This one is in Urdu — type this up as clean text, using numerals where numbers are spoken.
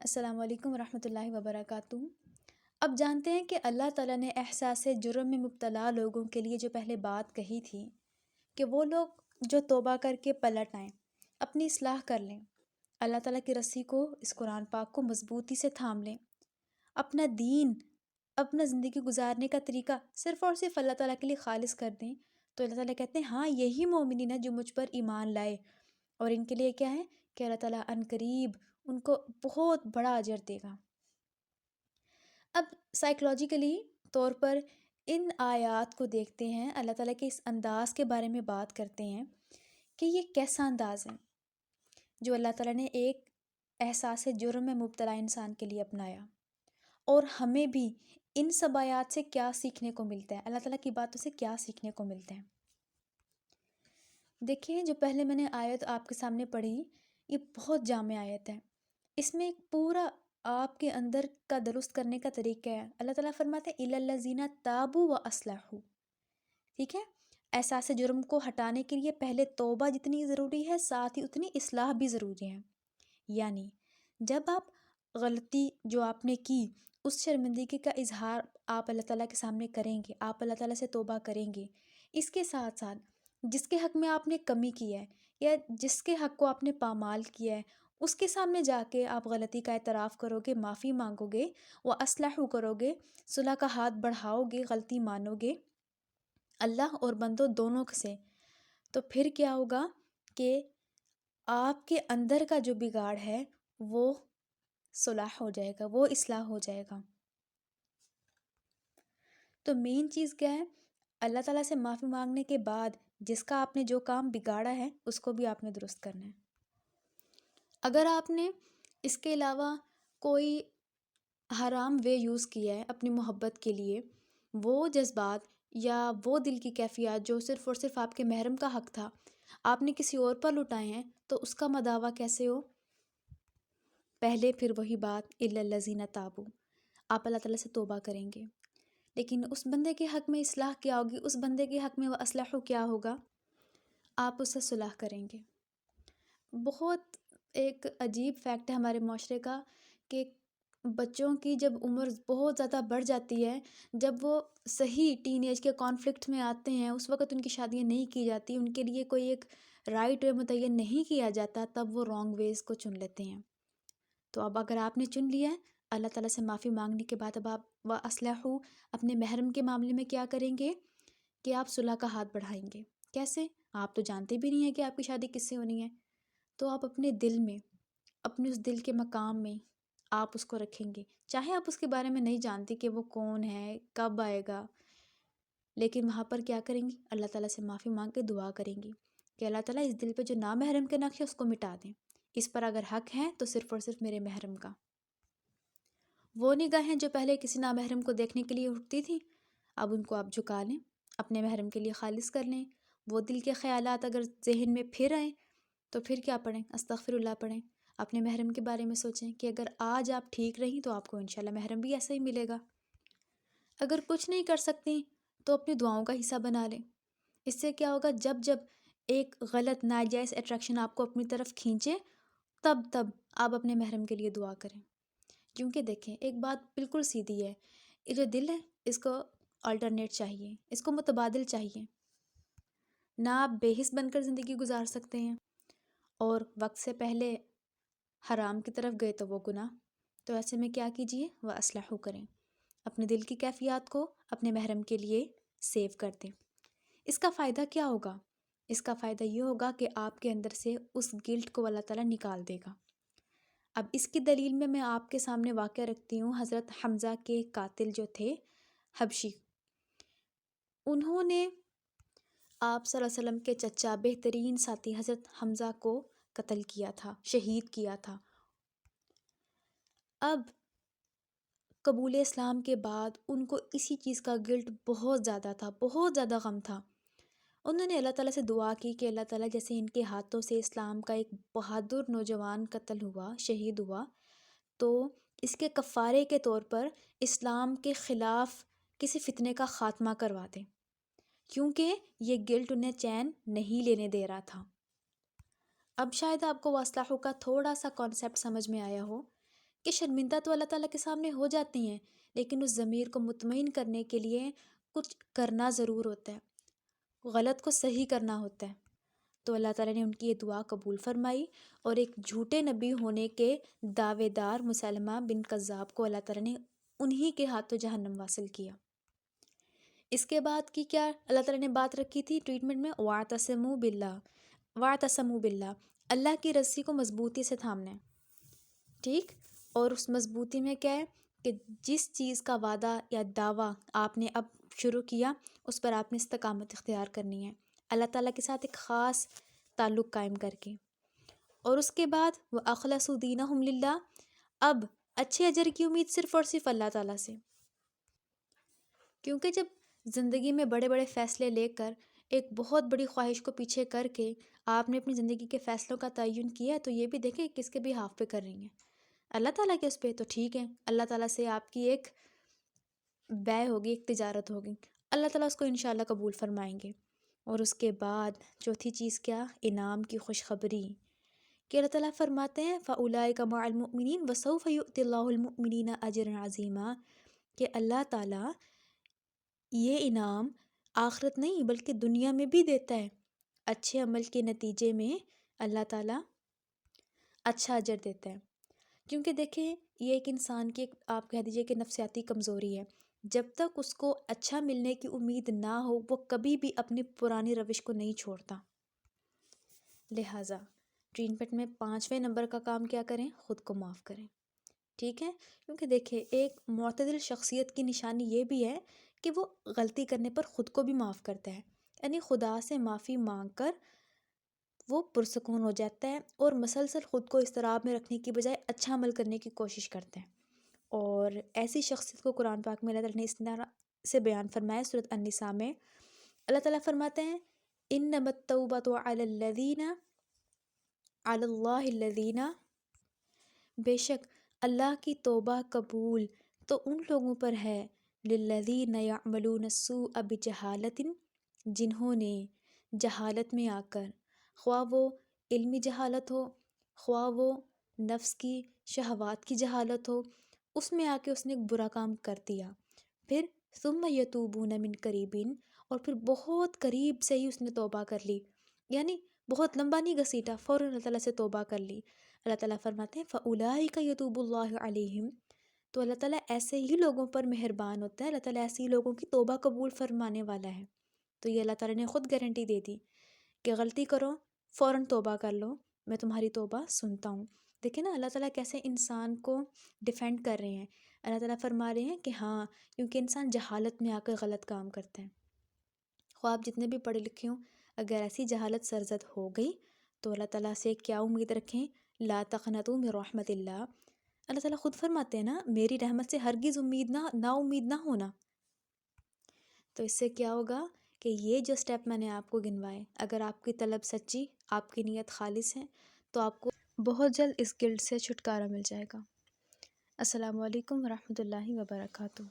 السلام علیکم ورحمۃ اللہ وبرکاتہ۔ اب جانتے ہیں کہ اللہ تعالیٰ نے احساس جرم میں مبتلا لوگوں کے لیے جو پہلے بات کہی تھی کہ وہ لوگ جو توبہ کر کے پلٹ آئیں، اپنی اصلاح کر لیں، اللہ تعالیٰ کی رسی کو، اس قرآن پاک کو مضبوطی سے تھام لیں، اپنا دین، اپنا زندگی گزارنے کا طریقہ صرف اور صرف اللہ تعالیٰ کے لیے خالص کر دیں، تو اللہ تعالیٰ کہتے ہیں ہاں یہی مومنین ہیں جو مجھ پر ایمان لائے، اور ان کے لیے کیا ہے کہ اللہ تعالیٰ عنقریب ان کو بہت بڑا اجر دے گا۔ اب سائیکلوجیکلی طور پر ان آیات کو دیکھتے ہیں، اللہ تعالیٰ کے اس انداز کے بارے میں بات کرتے ہیں کہ یہ کیسا انداز ہے جو اللہ تعالیٰ نے ایک احساس جرم میں مبتلا انسان کے لیے اپنایا، اور ہمیں بھی ان سب آیات سے کیا سیکھنے کو ملتا ہے، اللہ تعالیٰ کی باتوں سے کیا سیکھنے کو ملتا ہے۔ دیکھیں، جو پہلے میں نے آیت آپ کے سامنے پڑھی، یہ بہت جامع آیت ہے، اس میں ایک پورا آپ کے اندر کا درست کرنے کا طریقہ ہے۔ اللہ تعالیٰ فرماتے ہیں اِلَّا الَّذِينَ تَابُوا وَأَصْلَحُوا، ٹھیک ہے؟ احساس جرم کو ہٹانے کے لیے پہلے توبہ جتنی ضروری ہے، ساتھ ہی اتنی اصلاح بھی ضروری ہے۔ یعنی جب آپ غلطی جو آپ نے کی، اس شرمندگی کا اظہار آپ اللہ تعالیٰ کے سامنے کریں گے، آپ اللہ تعالیٰ سے توبہ کریں گے، اس کے ساتھ ساتھ جس کے حق میں آپ نے کمی کی ہے یا جس کے حق کو آپ نے پامال کیا ہے، اس کے سامنے جا کے آپ غلطی کا اعتراف کرو گے، معافی مانگو گے، وہ اصلاح کرو گے، صلح کا ہاتھ بڑھاؤ گے، غلطی مانو گے اللہ اور بندوں دونوں سے، تو پھر کیا ہوگا کہ آپ کے اندر کا جو بگاڑ ہے وہ صلاح ہو جائے گا، وہ اصلاح ہو جائے گا۔ تو مین چیز کیا ہے؟ اللہ تعالیٰ سے معافی مانگنے کے بعد جس کا آپ نے جو کام بگاڑا ہے اس کو بھی آپ نے درست کرنا ہے۔ اگر آپ نے اس کے علاوہ کوئی حرام وے یوز کیا ہے اپنی محبت کے لیے، وہ جذبات یا وہ دل کی کیفیات جو صرف اور صرف آپ کے محرم کا حق تھا، آپ نے کسی اور پر لٹائے ہیں، تو اس کا مداوع کیسے ہو؟ پہلے پھر وہی بات اِلَّا الَّذِينَ تَابُوا، آپ اللہ تعالیٰ سے توبہ کریں گے، لیکن اس بندے کے حق میں اصلاح کیا ہوگی؟ اس بندے کے حق میں وہ اصلاح کیا ہوگا؟ آپ اس سے صلح کریں گے۔ بہت ایک عجیب فیکٹ ہے ہمارے معاشرے کا کہ بچوں کی جب عمر بہت زیادہ بڑھ جاتی ہے، جب وہ صحیح ٹین ایج کے کانفلکٹ میں آتے ہیں، اس وقت ان کی شادیاں نہیں کی جاتی، ان کے لیے کوئی ایک رائٹ وے متعین نہیں کیا جاتا، تب وہ رانگ ویز کو چن لیتے ہیں۔ تو اب اگر آپ نے چن لیا ہے، اللہ تعالیٰ سے معافی مانگنے کے بعد اب آپ وَأَصْلَحُوا اپنے محرم کے معاملے میں کیا کریں گے کہ آپ صلح کا ہاتھ بڑھائیں گے۔ کیسے؟ آپ تو جانتے بھی نہیں ہیں کہ آپ کی شادی کس سے ہونی ہے، تو آپ اپنے دل میں، اپنے اس دل کے مقام میں آپ اس کو رکھیں گے، چاہے آپ اس کے بارے میں نہیں جانتے کہ وہ کون ہے، کب آئے گا، لیکن وہاں پر کیا کریں گی؟ اللہ تعالیٰ سے معافی مانگ کے دعا کریں گی کہ اللہ تعالیٰ اس دل پہ جو نامحرم کے نقش ہے اس کو مٹا دیں، اس پر اگر حق ہے تو صرف اور صرف میرے محرم کا۔ وہ نگاہیں جو پہلے کسی نامحرم کو دیکھنے کے لیے اٹھتی تھی، اب ان کو آپ جھکا لیں، اپنے محرم کے لیے خالص کر لیں۔ وہ دل کے خیالات اگر ذہن میں پھر آئیں تو پھر کیا پڑھیں؟ استغفر اللہ پڑھیں، اپنے محرم کے بارے میں سوچیں کہ اگر آج آپ ٹھیک رہیں تو آپ کو انشاءاللہ محرم بھی ایسا ہی ملے گا۔ اگر کچھ نہیں کر سکتی تو اپنی دعاؤں کا حصہ بنا لیں۔ اس سے کیا ہوگا؟ جب جب ایک غلط ناجائز اٹریکشن آپ کو اپنی طرف کھینچے، تب تب آپ اپنے محرم کے لیے دعا کریں۔ کیونکہ دیکھیں، ایک بات بالکل سیدھی ہے، یہ جو دل ہے اس کو آلٹرنیٹ چاہیے، اس کو متبادل چاہیے۔ نہ آپ بے حس بن کر زندگی گزار سکتے ہیں، اور وقت سے پہلے حرام کی طرف گئے تو وہ گناہ، تو ایسے میں کیا کیجئے؟ وَأَصْلَحُوا کریں، اپنے دل کی کیفیات کو اپنے محرم کے لیے سیو کر دیں۔ اس کا فائدہ کیا ہوگا؟ اس کا فائدہ یہ ہوگا کہ آپ کے اندر سے اس گلٹ کو اللہ تعالیٰ نکال دے گا۔ اب اس کی دلیل میں آپ کے سامنے واقعہ رکھتی ہوں، حضرت حمزہ کے قاتل جو تھے حبشی، انہوں نے آپ صلی اللہ علیہ وسلم کے چچا بہترین ساتھی حضرت حمزہ کو قتل کیا تھا، شہید کیا تھا۔ اب قبول اسلام کے بعد ان کو اسی چیز کا گلٹ بہت زیادہ تھا، بہت زیادہ غم تھا۔ انہوں نے اللہ تعالیٰ سے دعا کی کہ اللہ تعالیٰ جیسے ان کے ہاتھوں سے اسلام کا ایک بہادر نوجوان قتل ہوا، شہید ہوا، تو اس کے کفارے کے طور پر اسلام کے خلاف کسی فتنے کا خاتمہ کروا دیں، کیونکہ یہ گلٹ انہیں چین نہیں لینے دے رہا تھا۔ اب شاید آپ کو واصلحوا کا تھوڑا سا کانسیپٹ سمجھ میں آیا ہو کہ شرمندہ تو اللہ تعالیٰ کے سامنے ہو جاتی ہیں، لیکن اس ضمیر کو مطمئن کرنے کے لیے کچھ کرنا ضرور ہوتا ہے، غلط کو صحیح کرنا ہوتا ہے۔ تو اللہ تعالیٰ نے ان کی یہ دعا قبول فرمائی، اور ایک جھوٹے نبی ہونے کے دعوے دار مسلمہ بن کذاب کو اللہ تعالیٰ نے انہی کے ہاتھوں جہنم واصل کیا۔ اس کے بعد کی کیا اللہ تعالیٰ نے بات رکھی تھی ٹریٹمنٹ میں؟ وَاعْتَصِمُوا بِاللَّهِ، وَاعْتَصِمُوا بِاللَّهِ، اللہ کی رسی کو مضبوطی سے تھامنا ہے، ٹھیک؟ اور اس مضبوطی میں کیا ہے کہ جس چیز کا وعدہ یا دعویٰ آپ نے اب شروع کیا اس پر آپ نے استقامت اختیار کرنی ہے، اللہ تعالیٰ کے ساتھ ایک خاص تعلق قائم کر کے۔ اور اس کے بعد وَأَخْلَصُوا دِينَهُمْ لِلَّهِ، اب اچھے اجر کی امید صرف اور صرف اللہ تعالیٰ سے، کیونکہ جب زندگی میں بڑے بڑے فیصلے لے کر ایک بہت بڑی خواہش کو پیچھے کر کے آپ نے اپنی زندگی کے فیصلوں کا تعین کیا ہے، تو یہ بھی دیکھیں کس کے بھی ہاف پہ کر رہی ہیں، اللہ تعالیٰ کے اس پہ، تو ٹھیک ہے، اللہ تعالیٰ سے آپ کی ایک بیع ہوگی، ایک تجارت ہوگی، اللہ تعالیٰ اس کو انشاءاللہ قبول فرمائیں گے۔ اور اس کے بعد چوتھی چیز کیا؟ انعام کی خوشخبری، کہ اللہ تعالیٰ فرماتے ہیں فَأُولَٰئِکَ مَعَ الْمُؤْمِنِينَ وَسَوْفَ يُؤْتِ اللَّهُ الْمُؤْمِنِينَ أَجْرًا عَظِيمًا، کہ اللہ تعالیٰ یہ انعام آخرت نہیں بلکہ دنیا میں بھی دیتا ہے، اچھے عمل کے نتیجے میں اللہ تعالیٰ اچھا اجر دیتا ہے۔ کیونکہ دیکھیں یہ ایک انسان کی آپ کہہ دیجئے کہ نفسیاتی کمزوری ہے، جب تک اس کو اچھا ملنے کی امید نہ ہو وہ کبھی بھی اپنی پرانی روش کو نہیں چھوڑتا۔ لہٰذا ٹریٹمنٹ میں 5ویں نمبر کا کام کیا کریں؟ خود کو معاف کریں، ٹھیک ہے؟ کیونکہ دیکھیں ایک معتدل شخصیت کی نشانی یہ بھی ہے کہ وہ غلطی کرنے پر خود کو بھی معاف کرتا ہے، یعنی خدا سے معافی مانگ کر وہ پرسکون ہو جاتا ہے اور مسلسل خود کو اضطراب میں رکھنے کی بجائے اچھا عمل کرنے کی کوشش کرتا ہے۔ اور ایسی شخصیت کو قرآن پاک میں اللہ تعالیٰ نے اس طرح سے بیان فرمایا سورۃ النساء میں، اللہ تعالیٰ فرماتے ہیں انما التوبۃ علی اللہ الذین، بے شک اللہ کی توبہ قبول تو ان لوگوں پر ہے للذین یعملون السوء بجہالۃ، جنہوں نے جہالت میں آ کر، خواہ وہ علمی جہالت ہو، خواہ وہ نفس کی شہوات کی جہالت ہو، اس میں آ کے اس نے ایک برا کام کر دیا، پھر ثم یتوبون من قریب، اور پھر بہت قریب سے ہی اس نے توبہ کر لی، یعنی بہت لمبا نہیں گھسیٹا، فوراً اللہ تعالیٰ سے توبہ کر لی۔ اللہ تعالیٰ فرماتے ہیں فَأُولَٰئِکَ يَتُوبُ اللَّهُ عَلَيْهِمْ، تو اللہ تعالیٰ ایسے ہی لوگوں پر مہربان ہوتا ہے، اللہ تعالیٰ ایسے ہی لوگوں کی توبہ قبول فرمانے والا ہے۔ تو یہ اللہ تعالیٰ نے خود گارنٹی دے دی کہ غلطی کرو فوراً توبہ کر لو، میں تمہاری توبہ سنتا ہوں۔ دیکھیں نا اللہ تعالیٰ کیسے انسان کو ڈیفینڈ کر رہے ہیں، اللہ تعالیٰ فرما رہے ہیں کہ ہاں کیونکہ انسان جہالت میں آ کر غلط کام کرتا ہے، خواہ آپ جتنے بھی پڑھے لکھے ہوں، اگر ایسی جہالت سرزد ہو گئی تو اللہ تعالیٰ سے کیا امید رکھیں؟ لا تقنطوا من رحمت اللہ، اللہ تعالیٰ خود فرماتے ہیں نا میری رحمت سے ہرگز نا امید نہ ہونا۔ تو اس سے کیا ہوگا کہ یہ جو سٹیپ میں نے آپ کو گنوائے، اگر آپ کی طلب سچی، آپ کی نیت خالص ہے، تو آپ کو بہت جلد اس گلٹ سے چھٹکارا مل جائے گا۔ السلام علیکم ورحمۃ اللہ وبرکاتہ۔